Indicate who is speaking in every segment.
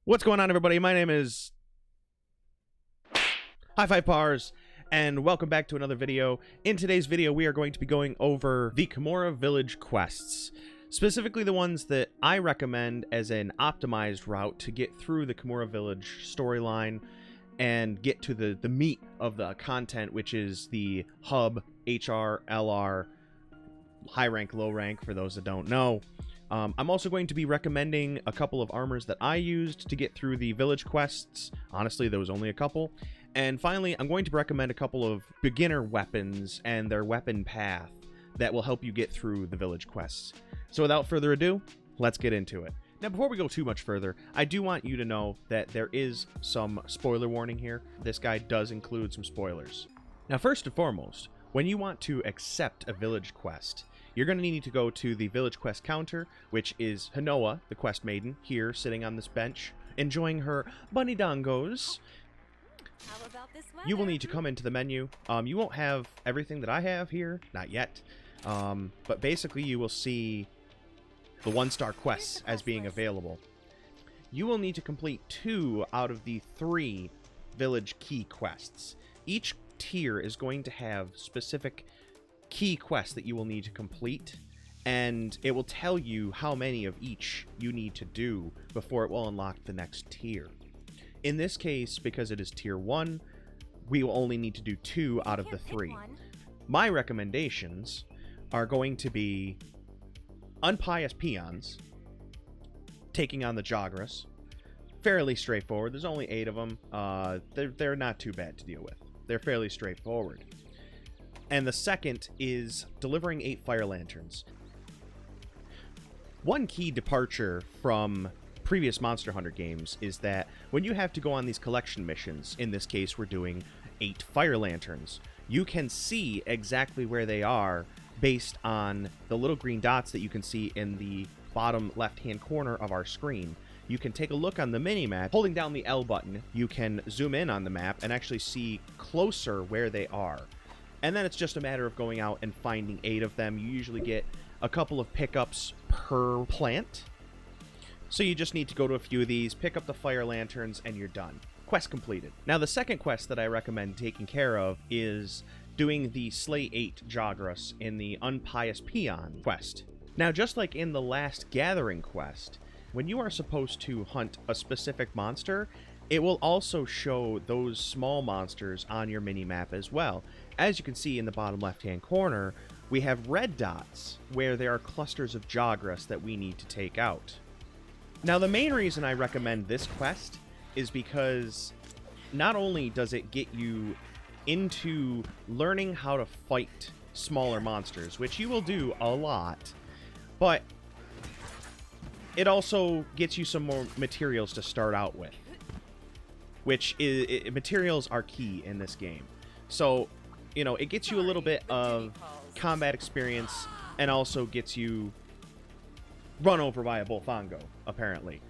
Speaker 1: What's going on, everybody? My name is High Five Pars, and welcome back to another video. In today's video, we are going to be going over the Kimura Village quests, specifically the ones that I recommend as an optimized route to get through the Kimura Village storyline and get to the meat of the content, which is the hub, HR, LR, high rank, low rank, for those that don't know. I'm also going to be recommending a couple of armors that I used to get through the village quests. Honestly, there was only a couple. And finally, I'm going to recommend a couple of beginner weapons and their weapon path that will help you get through the village quests. So without further ado, let's get into it. Now, before we go too much further, I do want you to know that there is some spoiler warning here. This guide does include some spoilers. Now, first and foremost, when you want to accept a village quest, you're going to need to go to the village quest counter, which is Hanoa, the quest maiden, here sitting on this bench, enjoying her bunny dongos.
Speaker 2: How about this weather?
Speaker 1: You will need to come into the menu. You won't have everything that I have here, not yet. But basically you will see the 1-star quests as being available. You will need to complete 2 out of the 3 village key quests. Each tier is going to have specific key quests that you will need to complete, and it will tell you how many of each you need to do before it will unlock the next tier. In this case, because it is tier 1, we will only need to do 2 out of the 3. My recommendations are going to be Unpious Peons, taking on the Jagras. Fairly straightforward. There's only 8 of them. They're not too bad to deal with. They're fairly straightforward. And the second is delivering 8 fire lanterns. One key departure from previous Monster Hunter games is that when you have to go on these collection missions, in this case we're doing 8 fire lanterns, you can see exactly where they are based on the little green dots that you can see in the bottom left-hand corner of our screen. You can take a look on the mini-map. Holding down the L button, you can zoom in on the map and actually see closer where they are. And then it's just a matter of going out and finding 8 of them. You usually get a couple of pickups per plant. So you just need to go to a few of these, pick up the fire lanterns, and you're done. Quest completed. Now, the second quest that I recommend taking care of is doing the Slay 8 Jagras in the Unpious Peon quest. Now, just like in the last Gathering quest, when you are supposed to hunt a specific monster, it will also show those small monsters on your mini-map as well. As you can see in the bottom left-hand corner, we have red dots where there are clusters of Jagras that we need to take out. Now, the main reason I recommend this quest is because not only does it get you into learning how to fight smaller monsters, which you will do a lot, but it also gets you some more materials to start out with, which is materials are key in this game. So, you know, it gets you a little bit of combat experience and also gets you run over by a Bolfango, apparently.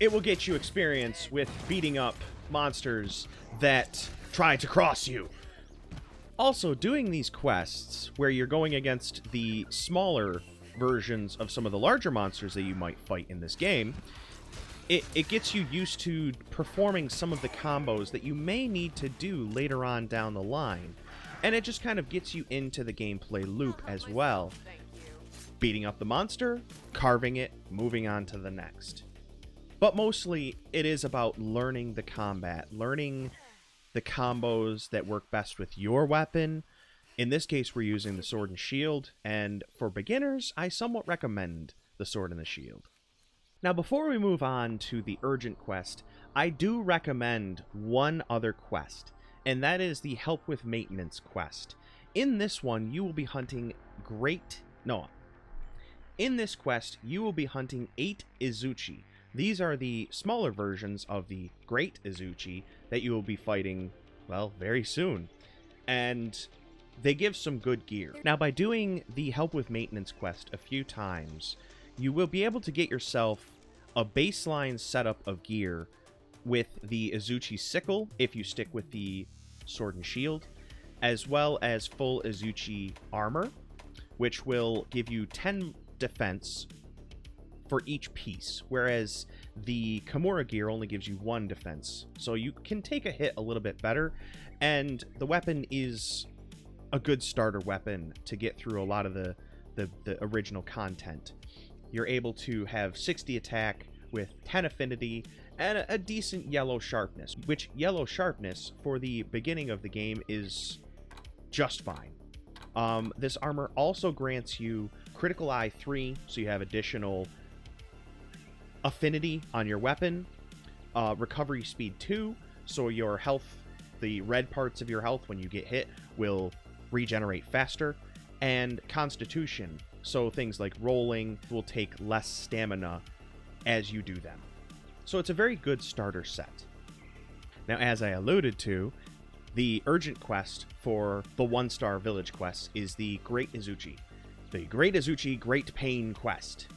Speaker 1: It will get you experience with beating up monsters that try to cross you. Also, doing these quests where you're going against the smaller versions of some of the larger monsters that you might fight in this game, it gets you used to performing some of the combos that you may need to do later on down the line. And it just kind of gets you into the gameplay loop as well. Beating up the monster, carving it, moving on to the next. But mostly, it is about learning the combat, learning the combos that work best with your weapon. In this case, we're using the sword and shield, and for beginners, I somewhat recommend the sword and the shield. Now, before we move on to the urgent quest, I do recommend one other quest, and that is the Help with Maintenance quest. In this one, you will be hunting In this quest, you will be hunting 8 Izuchi. These are the smaller versions of the Great Izuchi that you will be fighting, well, very soon. And they give some good gear. Now, by doing the Help with Maintenance quest a few times, you will be able to get yourself a baseline setup of gear with the Izuchi sickle, if you stick with the sword and shield, as well as full Izuchi armor, which will give you 10 defense for each piece, whereas the Kimura gear only gives you 1 defense, so you can take a hit a little bit better, and the weapon is a good starter weapon to get through a lot of the original content. You're able to have 60 attack with 10 affinity and a decent yellow sharpness, which yellow sharpness for the beginning of the game is just fine. This armor also grants you critical eye 3, so you have additional affinity on your weapon, recovery speed 2, so your health, the red parts of your health when you get hit, will regenerate faster, and constitution, so things like rolling will take less stamina as you do them. So it's a very good starter set. Now, as I alluded to, the urgent quest for the 1-star village quest is the Great Izuchi. The Great Izuchi Great Pain quest.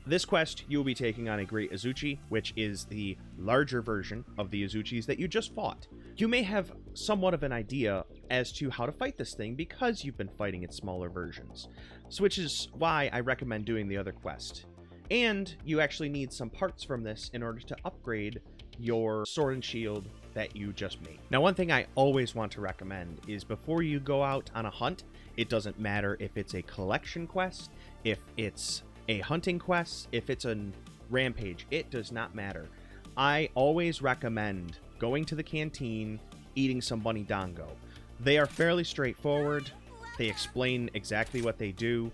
Speaker 1: This quest, you will be taking on a Great Izuchi, which is the larger version of the Izuchis that you just fought. You may have somewhat of an idea as to how to fight this thing because you've been fighting its smaller versions, so which is why I recommend doing the other quest. And you actually need some parts from this in order to upgrade your sword and shield that you just made. Now, one thing I always want to recommend is before you go out on a hunt, it doesn't matter if it's a collection quest, if it's a hunting quest, if it's a rampage, it does not matter. I always recommend going to the canteen, eating some bunny dango. They are fairly straightforward. They explain exactly what they do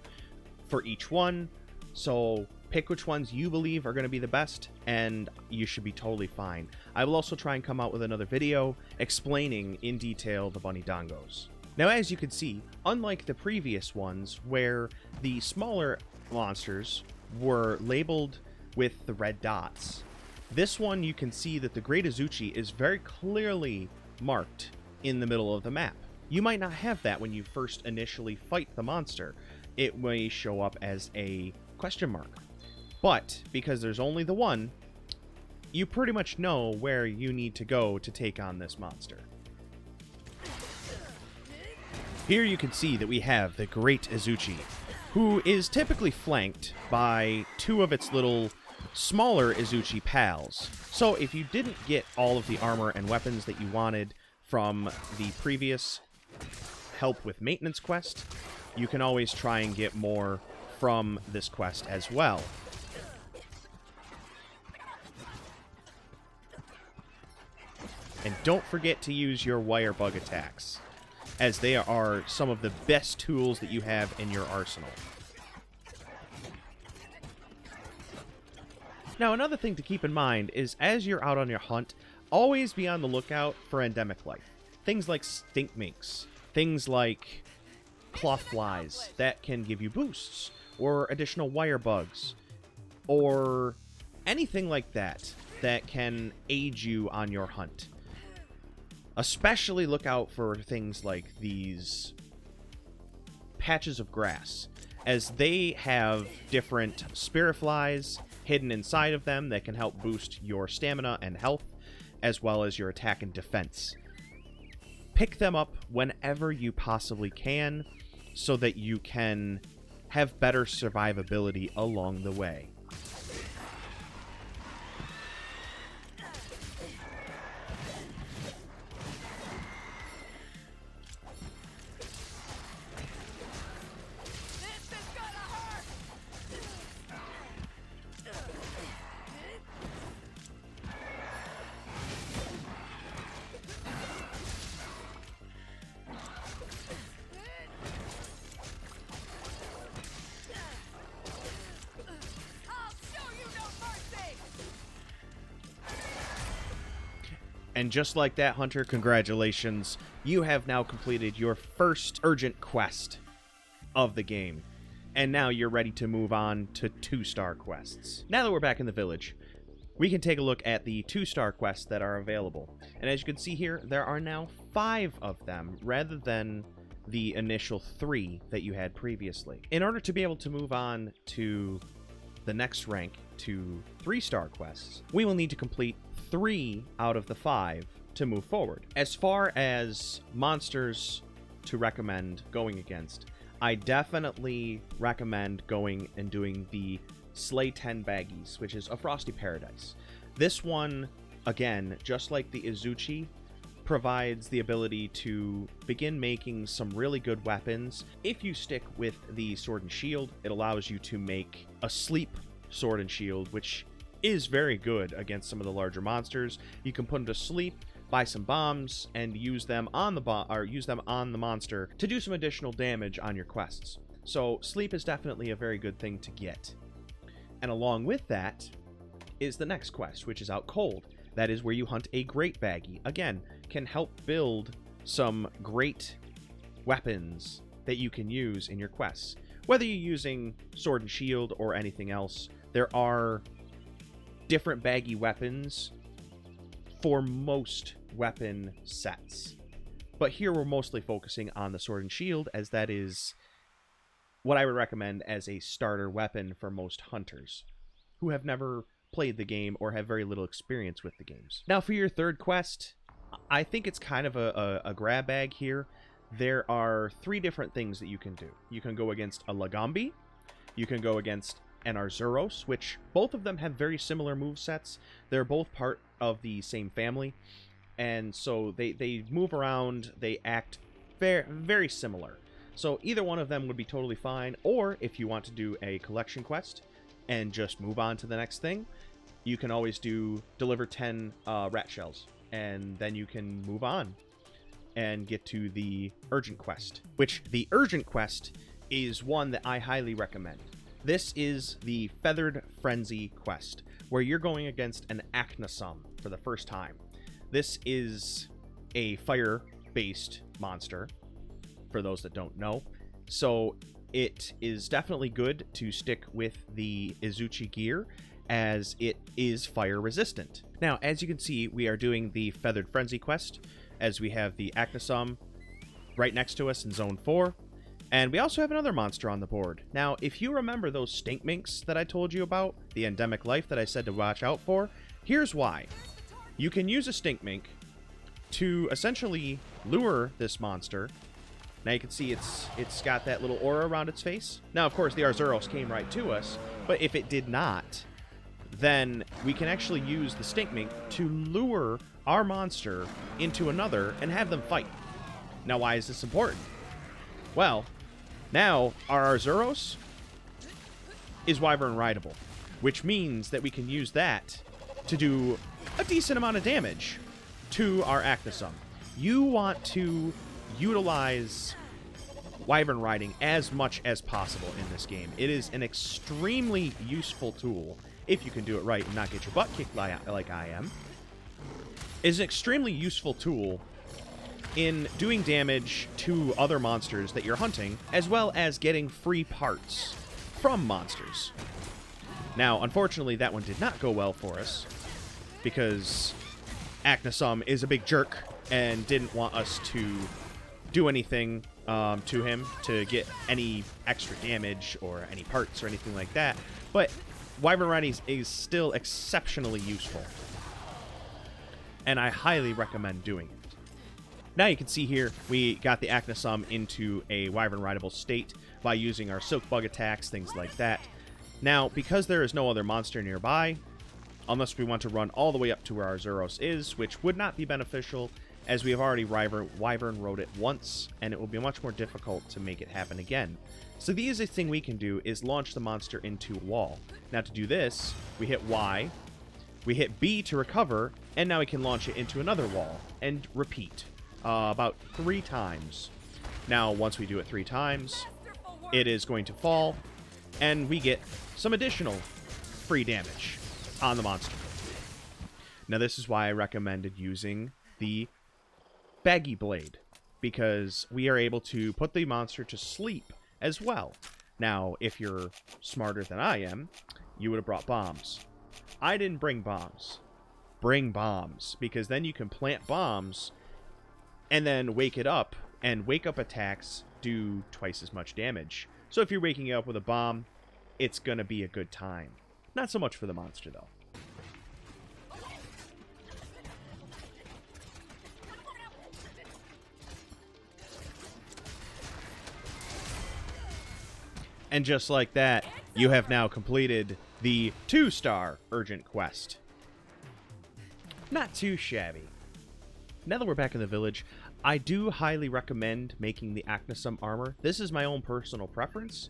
Speaker 1: for each one, so pick which ones you believe are going to be the best, and you should be totally fine. I will also try and come out with another video explaining in detail the bunny dangos. Now, as you can see, unlike the previous ones where the smaller monsters were labeled with the red dots, this one you can see that the Great Izuchi is very clearly marked in the middle of the map. You might not have that when you first initially fight the monster. It may show up as a question mark. But because there's only the one, you pretty much know where you need to go to take on this monster. Here you can see that we have the Great Izuchi, who is typically flanked by 2 of its little smaller Izuchi pals. So if you didn't get all of the armor and weapons that you wanted from the previous help with maintenance quest, you can always try and get more from this quest as well. And don't forget to use your wire bug attacks, as they are some of the best tools that you have in your arsenal. Now, another thing to keep in mind is as you're out on your hunt, always be on the lookout for endemic life. Things like stink minks, things like cloth flies that can give you boosts, or additional wire bugs, or anything like that that can aid you on your hunt. Especially look out for things like these patches of grass, as they have different spirit flies hidden inside of them that can help boost your stamina and health, as well as your attack and defense. Pick them up whenever you possibly can, so that you can have better survivability along the way. And just like that, Hunter, congratulations. You have now completed your first urgent quest of the game. And now you're ready to move on to 2-star quests. Now that we're back in the village, we can take a look at the 2-star quests that are available. And as you can see here, there are now 5 of them, rather than the initial 3 that you had previously. In order to be able to move on to the next rank, to 3-star quests, we will need to complete 3 out of the 5 to move forward. As far as monsters to recommend going against, I definitely recommend going and doing the Slay 10 Baggies, which is a Frosty Paradise. This one, again, just like the Izuchi, provides the ability to begin making some really good weapons. If you stick with the Sword and Shield, it allows you to make a sleep Sword and Shield, which is very good against some of the larger monsters. You can put them to sleep, buy some bombs, and use them on the monster to do some additional damage on your quests. So sleep is definitely a very good thing to get. And along with that is the next quest, which is Out Cold. That is where you hunt a great baggie. Again, can help build some great weapons that you can use in your quests. Whether you're using Sword and Shield or anything else, there are different baggy weapons for most weapon sets. But here we're mostly focusing on the Sword and Shield, as that is what I would recommend as a starter weapon for most hunters who have never played the game or have very little experience with the games. Now for your third quest, I think it's kind of a grab bag here. There are 3 different things that you can do. You can go against a Lagambi, you can go against an Arzuros, which both of them have very similar movesets. They're both part of the same family, and so they move around, they act very similar. So either one of them would be totally fine, or if you want to do a collection quest and just move on to the next thing, you can always do deliver 10 rat shells, and then you can move on and get to the urgent quest, which the urgent quest is one that I highly recommend. This is the Feathered Frenzy quest, where you're going against an Aknosom for the first time. This is a fire-based monster, for those that don't know. So it is definitely good to stick with the Izuchi gear, as it is fire resistant. Now, as you can see, we are doing the Feathered Frenzy quest, as we have the Aknosom right next to us in Zone 4. And we also have another monster on the board. Now, if you remember those stink minks that I told you about, the endemic life that I said to watch out for, here's why. You can use a stink mink to essentially lure this monster. Now you can see it's got that little aura around its face. Now, of course, the Arzuros came right to us, but if it did not, then we can actually use the stink mink to lure our monster into another and have them fight. Now, why is this important? Well, now our Arzuros is Wyvern rideable, which means that we can use that to do a decent amount of damage to our Aknosom. You want to utilize Wyvern riding as much as possible in this game. It is an extremely useful tool, if you can do it right and not get your butt kicked like I am. It is an extremely useful tool in doing damage to other monsters that you're hunting, as well as getting free parts from monsters. Now, unfortunately, that one did not go well for us, because Aknosom is a big jerk and didn't want us to do anything to him to get any extra damage or any parts or anything like that. But Wyvern riding is still exceptionally useful, and I highly recommend doing it. Now you can see here, we got the Aknosom into a Wyvern rideable state by using our Silk Bug attacks, things like that. Now, because there is no other monster nearby, unless we want to run all the way up to where our Arzuros is, which would not be beneficial, as we have already Wyvern rode it once, and it will be much more difficult to make it happen again. So the easiest thing we can do is launch the monster into a wall. Now to do this, we hit Y, we hit B to recover, and now we can launch it into another wall, and repeat. About 3 times. Now, once we do it 3 times, it is going to fall, and we get some additional free damage on the monster. Now, this is why I recommended using the Baggy Blade, because we are able to put the monster to sleep as well. Now, if you're smarter than I am, you would have brought bombs. I didn't bring bombs. Bring bombs, because then you can plant bombs and then wake it up, and wake-up attacks do twice as much damage. So if you're waking it up with a bomb, it's gonna be a good time. Not so much for the monster, though. And just like that, you have now completed the 2-star urgent quest. Not too shabby. Now that we're back in the village, I do highly recommend making the Aknosom armor. This is my own personal preference,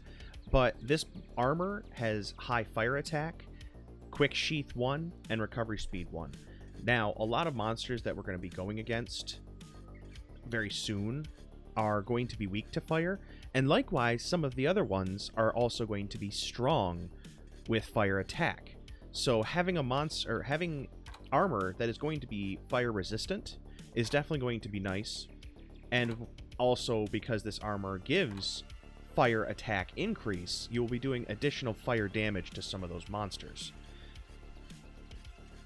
Speaker 1: but this armor has high fire attack, quick sheath 1, and recovery speed 1. Now, a lot of monsters that we're going to be going against very soon are going to be weak to fire, and likewise, some of the other ones are also going to be strong with fire attack. So having having armor that is going to be fire resistant is definitely going to be nice, and also because this armor gives fire attack increase, you will be doing additional fire damage to some of those monsters.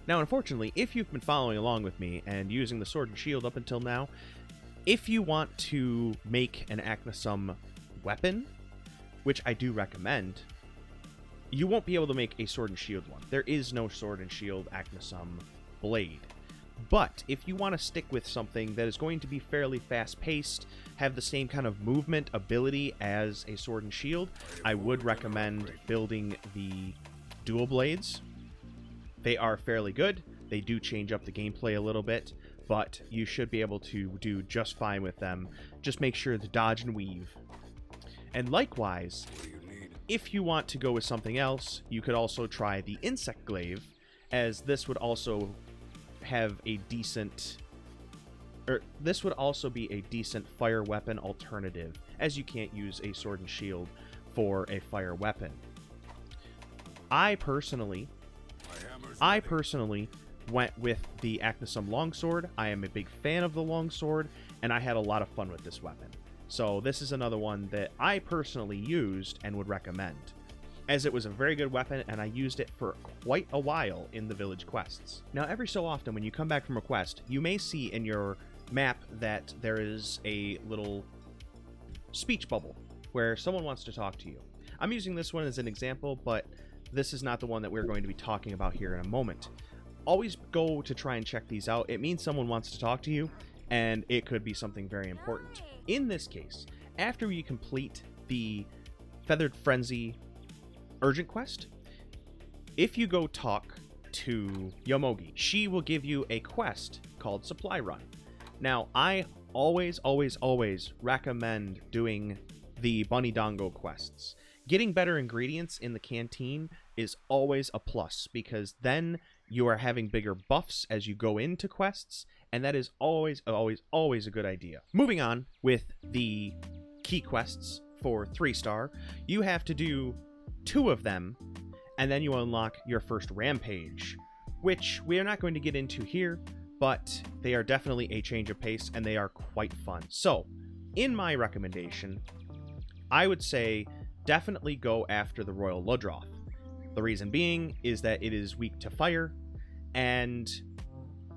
Speaker 1: Now, unfortunately, if you've been following along with me and using the sword and shield up until now, if you want to make an Aknosom weapon, which I do recommend, you won't be able to make a sword and shield one. There is no sword and shield Aknosom blade. But if you want to stick with something that is going to be fairly fast-paced, have the same kind of movement ability as a sword and shield, I would recommend building the dual blades. They are fairly good. They do change up the gameplay a little bit, but you should be able to do just fine with them. Just make sure to dodge and weave. And likewise, if you want to go with something else, you could also try the insect glaive, as this would also have a decent, this would also be a decent fire weapon alternative, as you can't use a sword and shield for a fire weapon. I personally went with the Aknosom longsword. I am a big fan of the longsword, and I had a lot of fun with this weapon. So this is another one that I personally used and would recommend, as it was a very good weapon, and I used it for quite a while in the village quests. Now, every so often when you come back from a quest, you may see in your map that there is a little speech bubble where someone wants to talk to you. I'm using this one as an example, but this is not the one that we're going to be talking about here in a moment. Always go to try and check these out. It means someone wants to talk to you, and it could be something very important. In this case, after you complete the Feathered Frenzy urgent quest, if you go talk to Yomogi, she will give you a quest called Supply Run. Now, I always recommend doing the Bunny Dango quests. Getting better ingredients in the canteen is always a plus, because then you are having bigger buffs as you go into quests, and that is always a good idea. Moving on with the key quests for 3-star, you have to do 2 of them, and then you unlock your first rampage, which we are not going to get into here, but they are definitely a change of pace, and they are quite fun. So, in my recommendation, I would say definitely go after the Royal Ludroth. The reason being is that it is weak to fire, and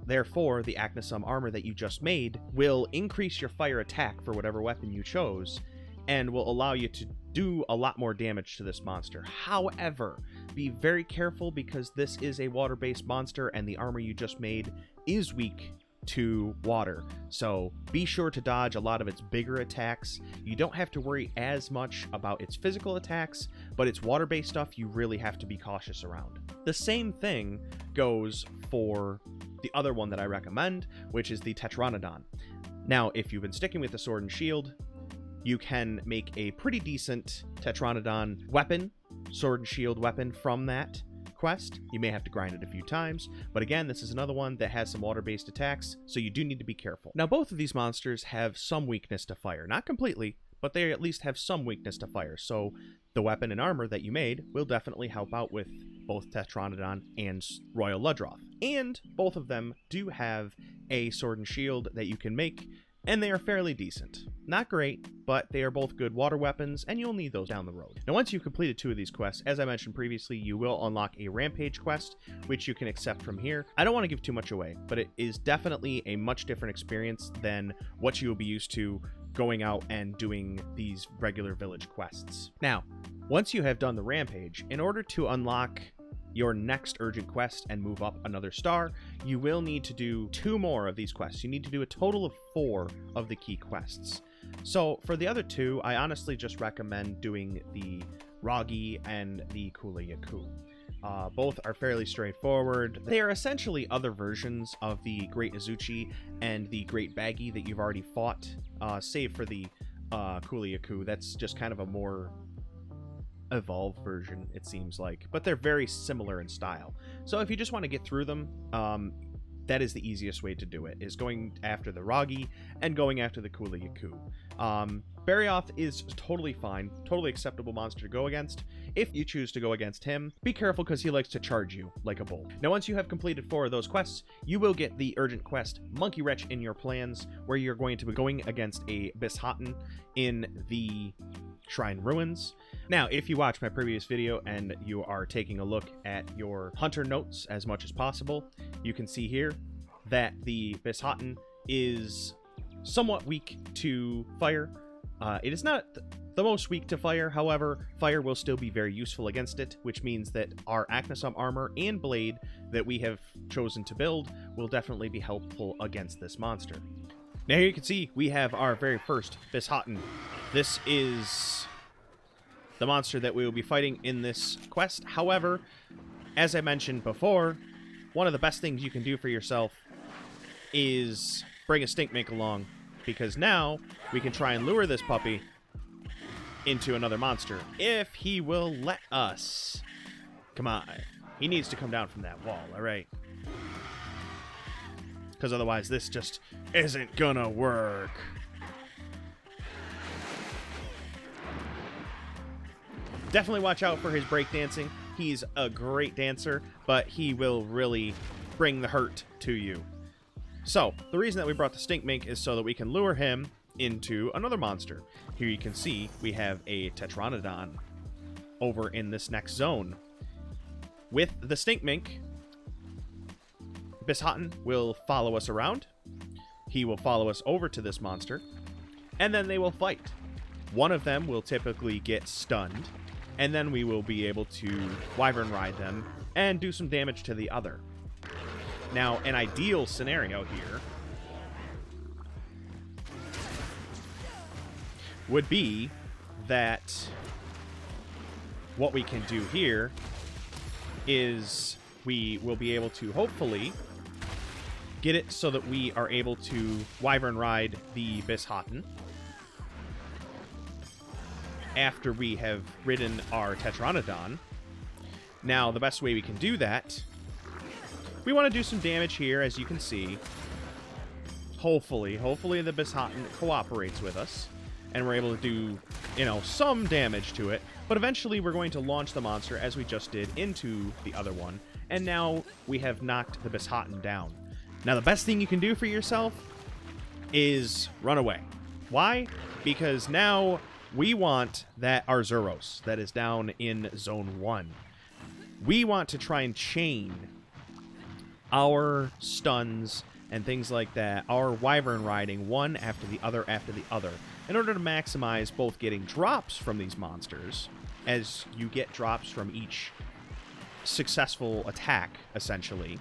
Speaker 1: therefore the Aknosom armor that you just made will increase your fire attack for whatever weapon you chose, and will allow you to do a lot more damage to this monster. However, be very careful, because this is a water-based monster, and the armor you just made is weak to water. So be sure to dodge a lot of its bigger attacks. You don't have to worry as much about its physical attacks, but its water-based stuff you really have to be cautious around. The same thing goes for the other one that I recommend, which is the Tetranodon. Now, if you've been sticking with the sword and shield, you can make a pretty decent Tetranodon weapon, sword and shield weapon from that quest. You may have to grind it a few times, but again, this is another one that has some water-based attacks, so you do need to be careful. Now, both of these monsters have some weakness to fire. Not completely, but they at least have some weakness to fire, so the weapon and armor that you made will definitely help out with both Tetranodon and Royal Ludroth. And both of them do have a sword and shield that you can make, and they are fairly decent. Not great, but they are both good water weapons, and you'll need those down the road. Now, once you've completed 2 of these quests, as I mentioned previously, you will unlock a Rampage quest, which you can accept from here. I don't want to give too much away, but it is definitely a much different experience than what you will be used to going out and doing these regular village quests. Now, once you have done the Rampage, in order to unlock your next urgent quest and move up another star, you will need to do 2 more of these quests. You need to do a total of 4 of the key quests. So for the other 2, I honestly just recommend doing the Ragi and the Kula Yaku. Both are fairly straightforward. They are essentially other versions of the Great Izuchi and the Great Baggy that you've already fought, save for the Kuliaku. That's just kind of a more evolved version, it seems like. But they're very similar in style. So if you just want to get through them, that is the easiest way to do it, is going after the Ragi and going after the Kuliaku. Barioth is totally fine, totally acceptable monster to go against. If you choose to go against him, be careful because he likes to charge you like a bull. Now, once you have completed 4 of those quests, you will get the urgent quest Monkey Wretch in your plans, where you're going to be going against a Bishaten in the Shrine Ruins. Now, if you watch my previous video and you are taking a look at your hunter notes as much as possible, you can see here that the Bishaten is somewhat weak to fire. It is not the most weak to fire, however, fire will still be very useful against it, which means that our Aknosom armor and blade that we have chosen to build will definitely be helpful against this monster. Now here you can see we have our very first Bishaten. This is the monster that we will be fighting in this quest. However, as I mentioned before, one of the best things you can do for yourself is bring a Stinkmink along, because now we can try and lure this puppy into another monster, if he will let us. Come on. He needs to come down from that wall, alright? Because otherwise this just isn't gonna work. Definitely watch out for his breakdancing. He's a great dancer, but he will really bring the hurt to you. So, the reason that we brought the Stinkmink is so that we can lure him into another monster. Here you can see we have a Tetranodon over in this next zone. With the Stinkmink, Bishaten will follow us around. He will follow us over to this monster, and then they will fight. One of them will typically get stunned, and then we will be able to Wyvern ride them and do some damage to the other. Now, an ideal scenario here would be that what we can do here is we will be able to hopefully get it so that we are able to Wyvern ride the Bishaten after we have ridden our Tetranodon. Now, the best way we can do that, we want to do some damage here, as you can see. Hopefully the Bishaten cooperates with us, and we're able to do, some damage to it. But eventually we're going to launch the monster, as we just did, into the other one. And now we have knocked the Bishaten down. Now, the best thing you can do for yourself is run away. Why? Because now we want that Arzuros that is down in Zone 1. We want to try and chain our stuns and things like that, our Wyvern riding one after the other, in order to maximize both getting drops from these monsters, as you get drops from each successful attack, essentially.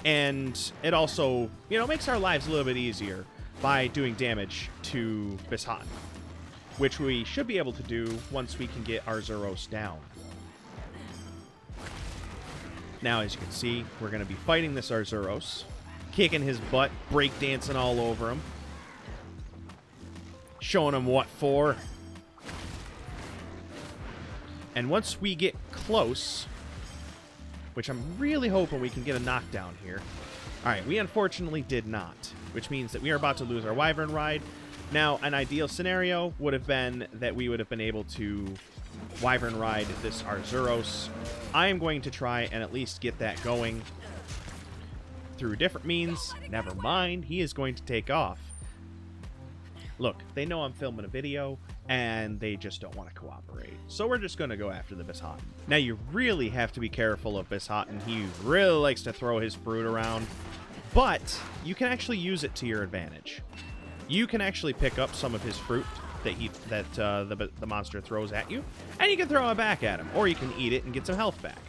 Speaker 1: And it also, makes our lives a little bit easier by doing damage to Bishaten, which we should be able to do once we can get Arzuros down. Now, as you can see, we're going to be fighting this Arzuros, kicking his butt, breakdancing all over him, showing him what for. And once we get close, which I'm really hoping we can get a knockdown here. Alright, we unfortunately did not, which means that we are about to lose our Wyvern ride. Now, an ideal scenario would have been that we would have been able to Wyvern ride this Arzuros. I am going to try and at least get that going through different means. Never mind, he is going to take off. Look, they know I'm filming a video, and they just don't want to cooperate. So we're just going to go after the Bishaten. Now, you really have to be careful of Bishaten. He really likes to throw his fruit around, but you can actually use it to your advantage. You can actually pick up some of his fruit that the monster throws at you, and you can throw it back at him, or you can eat it and get some health back.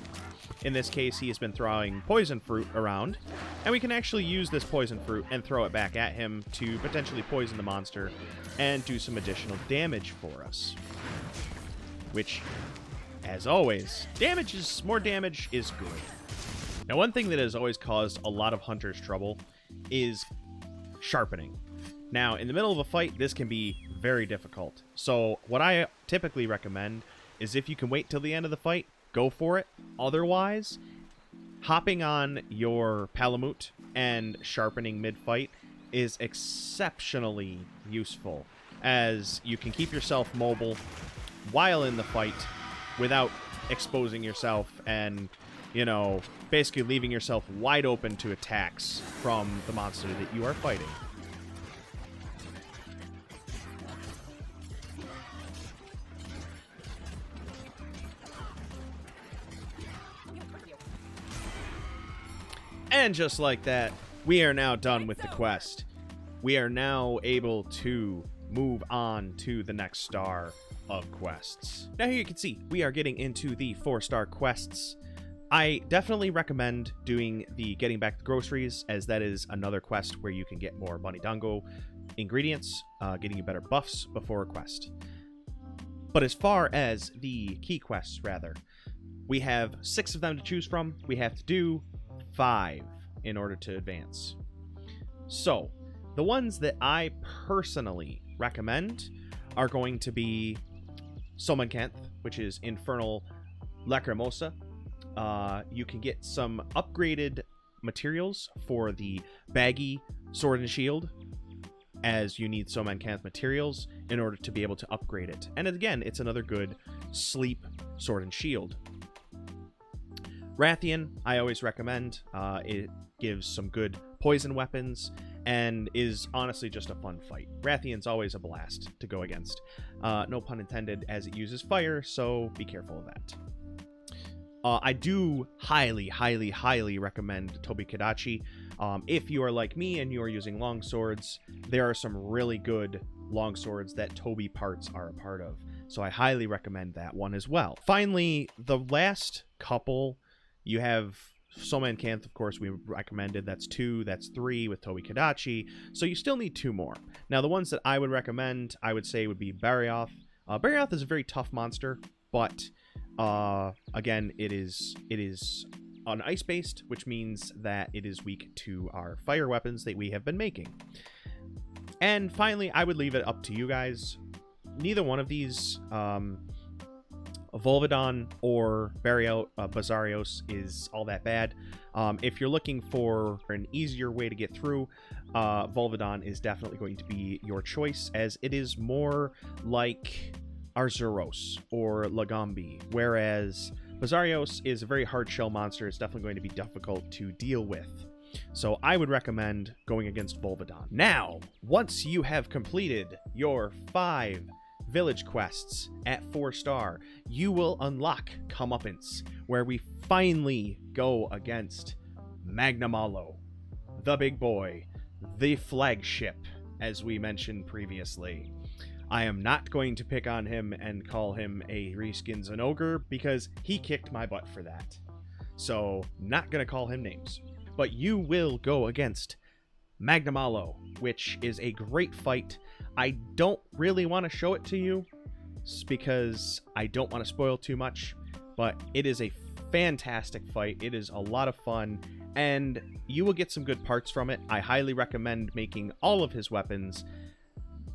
Speaker 1: In this case, he has been throwing poison fruit around, and we can actually use this poison fruit and throw it back at him to potentially poison the monster and do some additional damage for us, which as always, more damage is good. Now, one thing that has always caused a lot of hunters trouble is sharpening. Now, in the middle of a fight, this can be very difficult. So what I typically recommend is if you can wait till the end of the fight, go for it. Otherwise, hopping on your Palamute and sharpening mid-fight is exceptionally useful, as you can keep yourself mobile while in the fight without exposing yourself and, you know, basically leaving yourself wide open to attacks from the monster that you are fighting. And just like that, we are now done with the quest. We are now able to move on to the next star of quests. Now here you can see, we are getting into the 4-star quests. I definitely recommend doing the Getting Back the Groceries, as that is another quest where you can get more Bunny Dango ingredients, getting you better buffs before a quest. But as far as the key quests, rather, we have 6 of them to choose from. We have to do 5 in order to advance. So, the ones that I personally recommend are going to be Somankanth, which is Infernal Lacrimosa. You can get some upgraded materials for the baggy Sword and Shield, as you need Somankanth materials in order to be able to upgrade it. And again, it's another good sleep Sword and Shield. Rathian, I always recommend. It gives some good poison weapons and is honestly just a fun fight. Rathian's always a blast to go against. No pun intended, as it uses fire, so be careful of that. I do highly, highly, highly recommend Tobikadachi. If you are like me and you are using longswords, there are some really good longswords that Toby parts are a part of. So I highly recommend that one as well. Finally, the last couple, you have Somankanth, of course, we recommended. That's 2, that's 3 with Tobikadachi. So you still need 2 more. Now, the ones that I would recommend, I would say would be Barioth. Barioth is a very tough monster, but again, it is on ice-based, which means that it is weak to our fire weapons that we have been making. And finally, I would leave it up to you guys. Neither one of these, Volvidon or Bazarios, is all that bad. If you're looking for an easier way to get through, Volvidon is definitely going to be your choice, as it is more like Arzuros or Lagambi, whereas Bazarios is a very hard shell monster. It's definitely going to be difficult to deal with. So I would recommend going against Volvidon. Now, once you have completed your 5 village quests at 4-star, you will unlock Comeuppance, where we finally go against Magnamalo, the big boy, the flagship, as we mentioned previously. I am not going to pick on him and call him a reskins an ogre, because he kicked my butt for that. So, not gonna call him names. But you will go against Magnamalo, which is a great fight. I don't really want to show it to you, because I don't want to spoil too much, but it is a fantastic fight. It is a lot of fun, and you will get some good parts from it. I highly recommend making all of his weapons,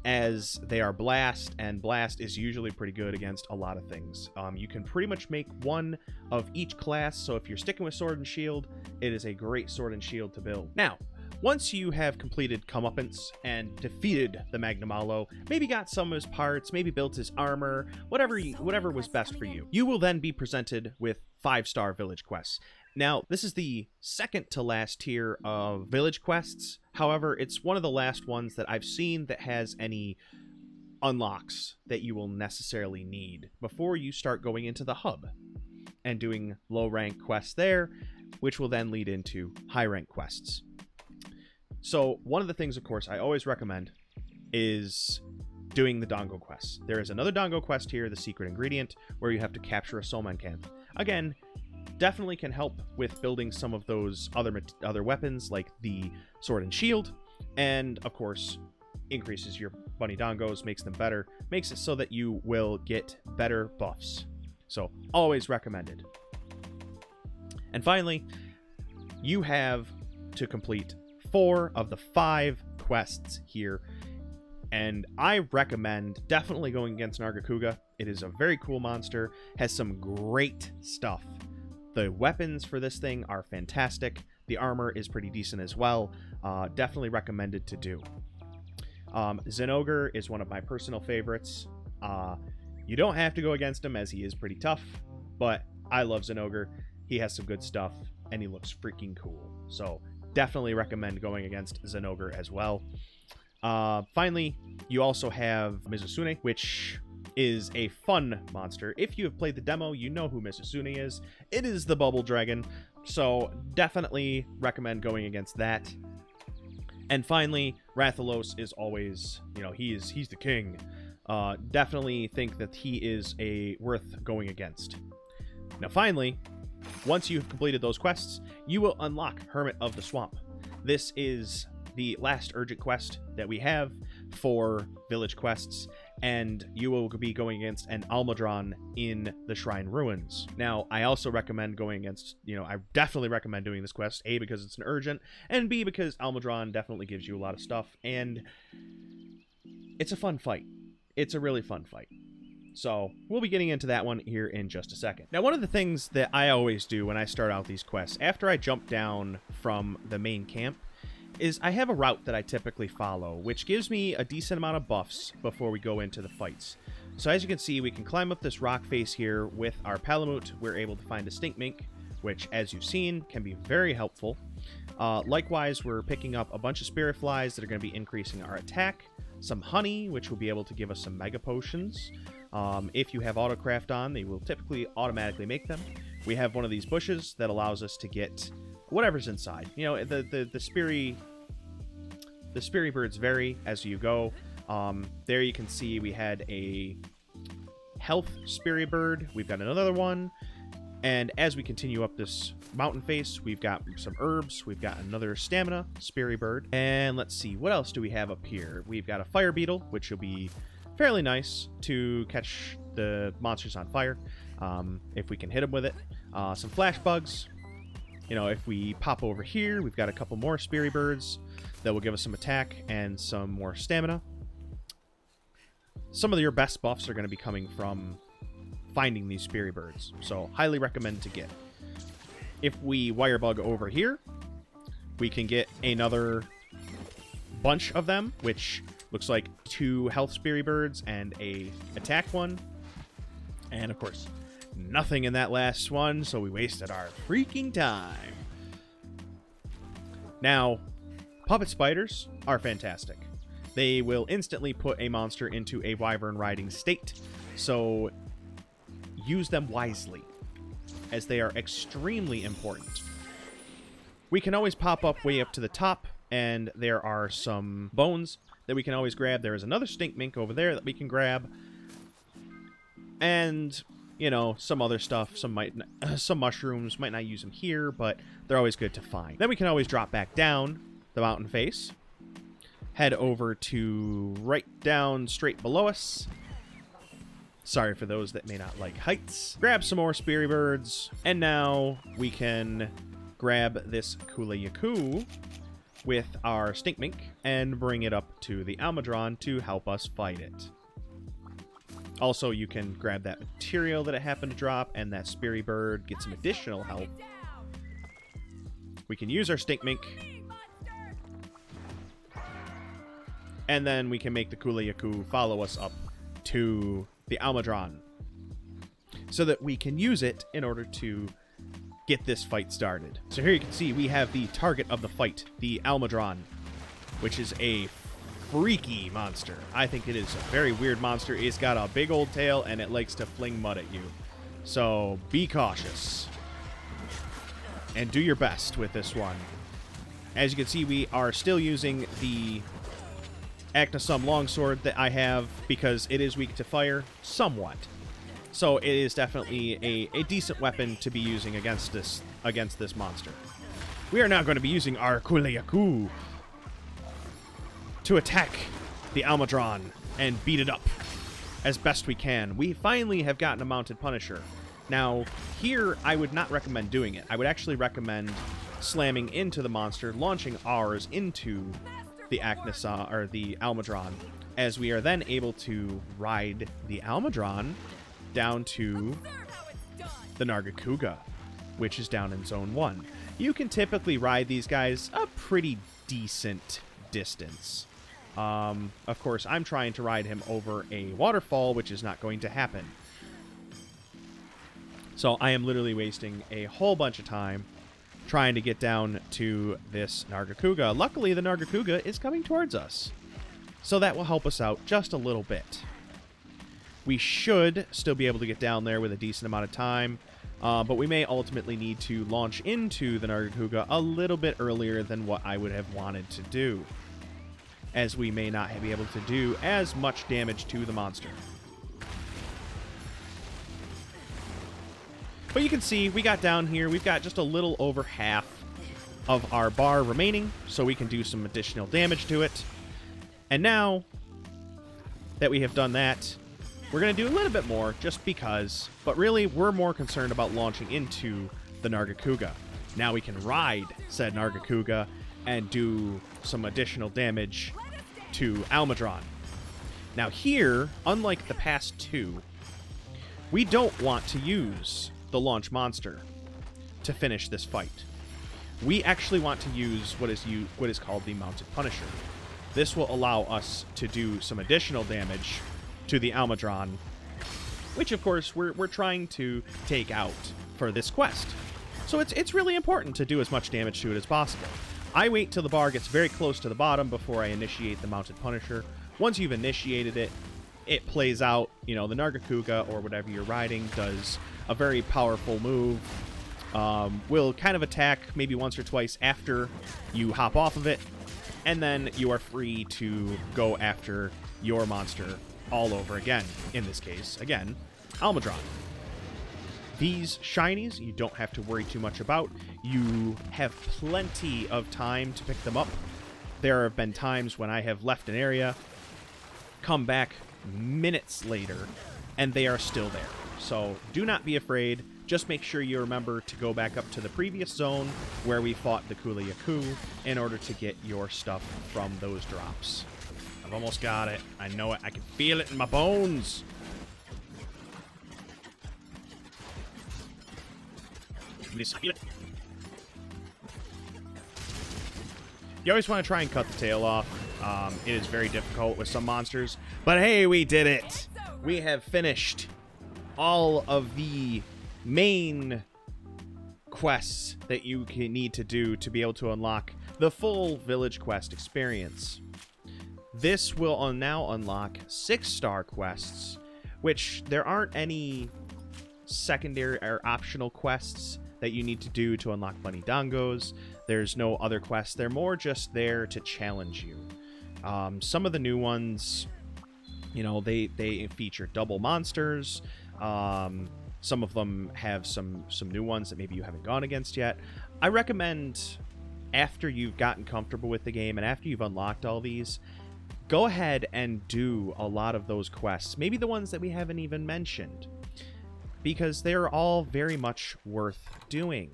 Speaker 1: as they are blast, and blast is usually pretty good against a lot of things. You can pretty much make one of each class, so if you're sticking with Sword and Shield, it is a great Sword and Shield to build. Now, once you have completed Comeuppance and defeated the Magnamalo, maybe got some of his parts, maybe built his armor, whatever was best for you, you will then be presented with 5-star village quests. Now, this is the second to last tier of village quests. However, it's one of the last ones that I've seen that has any unlocks that you will necessarily need before you start going into the hub and doing low rank quests there, which will then lead into high rank quests. So one of the things, of course, I always recommend is doing the Dango quests. There is another Dango quest here, the Secret Ingredient, where you have to capture a Somankanth. Again, definitely can help with building some of those other weapons, like the Sword and Shield, and of course increases your Bunny Dangos, makes them better, makes it so that you will get better buffs So always recommended. And finally, you have to complete 4 of the 5 quests here. And I recommend definitely going against Nargacuga. It is a very cool monster, has some great stuff. The weapons for this thing are fantastic. The armor is pretty decent as well. Definitely recommended to do. Zinogre is one of my personal favorites. You don't have to go against him as he is pretty tough, but I love Zinogre. He has some good stuff, and he looks freaking cool. So definitely recommend going against Zinogre as well. Finally, you also have Mizusune, which is a fun monster. If you have played the demo, you know who Mizusune is. It is the Bubble Dragon, so definitely recommend going against that. And finally, Rathalos is always, he's the king. Definitely think that he is worth going against. Now finally, once you've completed those quests, you will unlock Hermit of the Swamp. This is the last urgent quest that we have for village quests, and you will be going against an Almudron in the Shrine Ruins. Now, I also recommend going against, I definitely recommend doing this quest, A, because it's an urgent, and B, because Almudron definitely gives you a lot of stuff, and it's a fun fight. It's a really fun fight. So, we'll be getting into that one here in just a second. Now, one of the things that I always do when I start out these quests, after I jump down from the main camp, is I have a route that I typically follow, which gives me a decent amount of buffs before we go into the fights. So as you can see, we can climb up this rock face here with our Palamute. We're able to find a Stinkmink, which, as you've seen, can be very helpful. Likewise, we're picking up a bunch of Spirit Flies that are going to be increasing our attack, some honey, which will be able to give us some Mega Potions. If you have Autocraft on, they will typically automatically make them. We have one of these bushes that allows us to get whatever's inside. The Spiribirds vary as you go. There you can see we had a health Spiribird. We've got another one. And as we continue up this mountain face, we've got some herbs. We've got another stamina Spiribird. And let's see, what else do we have up here? We've got a fire beetle, which will be fairly nice to catch the monsters on fire, if we can hit them with it. Some flash bugs. If we pop over here, we've got a couple more Spiribirds that will give us some attack and some more stamina. Some of your best buffs are going to be coming from finding these Spiribirds, so highly recommend to get. If we wirebug over here, we can get another bunch of them, which looks like 2 health Spiribirds and a attack one. And of course, nothing in that last one, so we wasted our freaking time. Now, puppet spiders are fantastic. They will instantly put a monster into a wyvern riding state, so use them wisely, as they are extremely important. We can always pop up way up to the top, and there are some bones that we can always grab. There is another Stinkmink over there that we can grab, and some other stuff. Some mushrooms. Might not use them here, but they're always good to find. Then we can always drop back down the mountain face, head over to right down straight below us. Sorry for those that may not like heights. Grab some more Spiribirds, and now we can grab this Kula-Yaku with our Stinkmink and bring it up to the Almudron to help us fight it. Also, you can grab that material that it happened to drop, and that Spiribird, get some additional health. We can use our Stinkmink, and then we can make the Kula-Yaku follow us up to the Almudron, so that we can use it in order to get this fight started. So here you can see we have the target of the fight, the Almudron, which is a freaky monster. I think it is a very weird monster. It's got a big old tail, and it likes to fling mud at you. So be cautious, and do your best with this one. As you can see, we are still using the Aknosom longsword that I have, because it is weak to fire, somewhat. So it is definitely a decent weapon to be using against this monster. We are now going to be using our Kula-Yaku to attack the Almudron and beat it up as best we can. We finally have gotten a mounted Punisher. Now, here, I would not recommend doing it. I would actually recommend slamming into the monster, launching ours into the Aknosom, or the Almudron, as we are then able to ride the Almudron down to the Nargacuga, which is down in Zone 1. You can typically ride these guys a pretty decent distance. Of course, I'm trying to ride him over a waterfall, which is not going to happen. So I am literally wasting a whole bunch of time trying to get down to this Nargacuga. Luckily, the Nargacuga is coming towards us, so that will help us out just a little bit. We should still be able to get down there with a decent amount of time, but we may ultimately need to launch into the Nargacuga a little bit earlier than what I would have wanted to do, as we may not be able to do as much damage to the monster. But you can see, we got down here, we've got just a little over half of our bar remaining, so we can do some additional damage to it. And now that we have done that, we're going to do a little bit more, just because, but really, we're more concerned about launching into the Nargacuga. Now we can ride said Nargacuga and do some additional damage to Almudron. Now here, unlike the past two, we don't want to use the launch monster to finish this fight. We actually want to use what is called the Mounted Punisher. This will allow us to do some additional damage to the Almudron, which of course we're trying to take out for this quest. So it's really important to do as much damage to it as possible. I wait till the bar gets very close to the bottom before I initiate the Mounted Punisher. Once you've initiated it, it plays out. You know, the Nargacuga or whatever you're riding does a very powerful move. Will kind of attack maybe once or twice after you hop off of it, and then you are free to go after your monster all over again. In this case, again, Almudron. These shinies, you don't have to worry too much about. You have plenty of time to pick them up. There have been times when I have left an area, come back minutes later, and they are still there. So do not be afraid. Just make sure you remember to go back up to the previous zone where we fought the Kuliyaku in order to get your stuff from those drops. I've almost got it. I know it. I can feel it in my bones. You always want to try and cut the tail off. It is very difficult with some monsters. But hey, we did it! We have finished all of the main quests that you need to do to be able to unlock the full Village Quest experience. This will now unlock 6-star quests, which there aren't any secondary or optional quests that you need to do to unlock bunny dangos. There's no other quests. They're more just there to challenge you. Some of the new ones, you know, they feature double monsters. Some of them have some new ones that maybe you haven't gone against yet. I recommend, after you've gotten comfortable with the game and after you've unlocked all these, go ahead and do a lot of those quests. Maybe the ones that we haven't even mentioned, because they're all very much worth doing.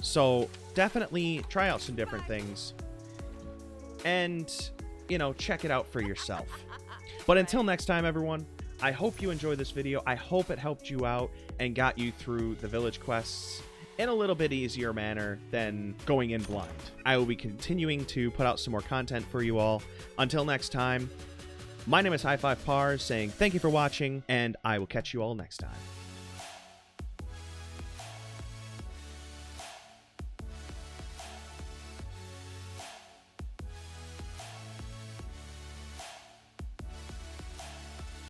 Speaker 1: So definitely try out some different things and, you know, check it out for yourself. But until next time, everyone, I hope you enjoyed this video. I hope it helped you out and got you through the village quests in a little bit easier manner than going in blind. I will be continuing to put out some more content for you all. Until next time, my name is High Five Pars, saying thank you for watching, and I will catch you all next time.